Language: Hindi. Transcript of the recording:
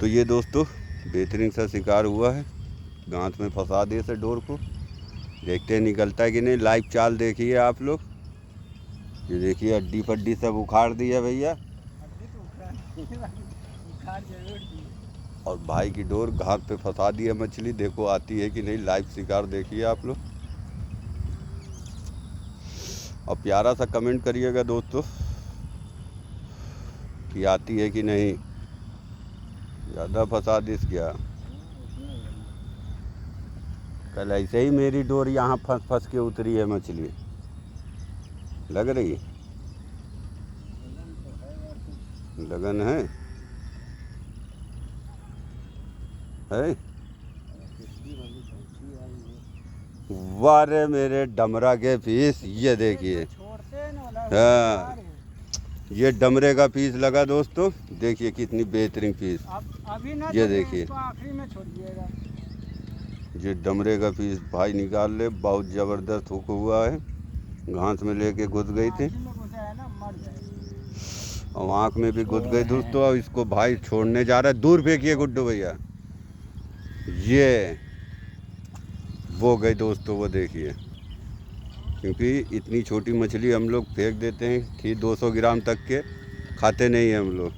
तो ये दोस्तों बेहतरीन सा शिकार हुआ है। गांठ में फंसा दिए इसे डोर को, देखते हैं निकलता है कि नहीं। लाइव चाल देखिए आप लोग, ये देखिए हड्डी पड्डी सब उखाड़ दी है भैया। और भाई की डोर घाट पे फंसा दी है मछली, देखो आती है कि नहीं। लाइव शिकार देखिए आप लोग, और प्यारा सा कमेंट करिएगा दोस्तों कि आती है कि नहीं। ज़्यादा फंसा दिस क्या। कल ऐसे ही मेरी डोर यहाँ फंस फंस के उतरी है मछली, लग रही लगन है वारे मेरे डमरा के पीस, ये देखिए। हाँ, ये डमरे का पीस लगा दोस्तों, देखिए कितनी बेहतरीन पीस। अभी ना ये देखिए, आखिरी में छोड़ दिएगा। ये डमरे का पीस भाई निकाल ले, बहुत ज़बरदस्त हुक हुआ है। घास में लेके घुस गई थी और आँख में भी घुस गई दोस्तों। और इसको भाई छोड़ने जा रहा है, दूर फेंकिए गुड्डू भैया। ये वो गई दोस्तों, वो देखिए। क्योंकि इतनी छोटी मछली हम लोग फेंक देते हैं, थी 200 ग्राम तक के, खाते नहीं हैं हम लोग।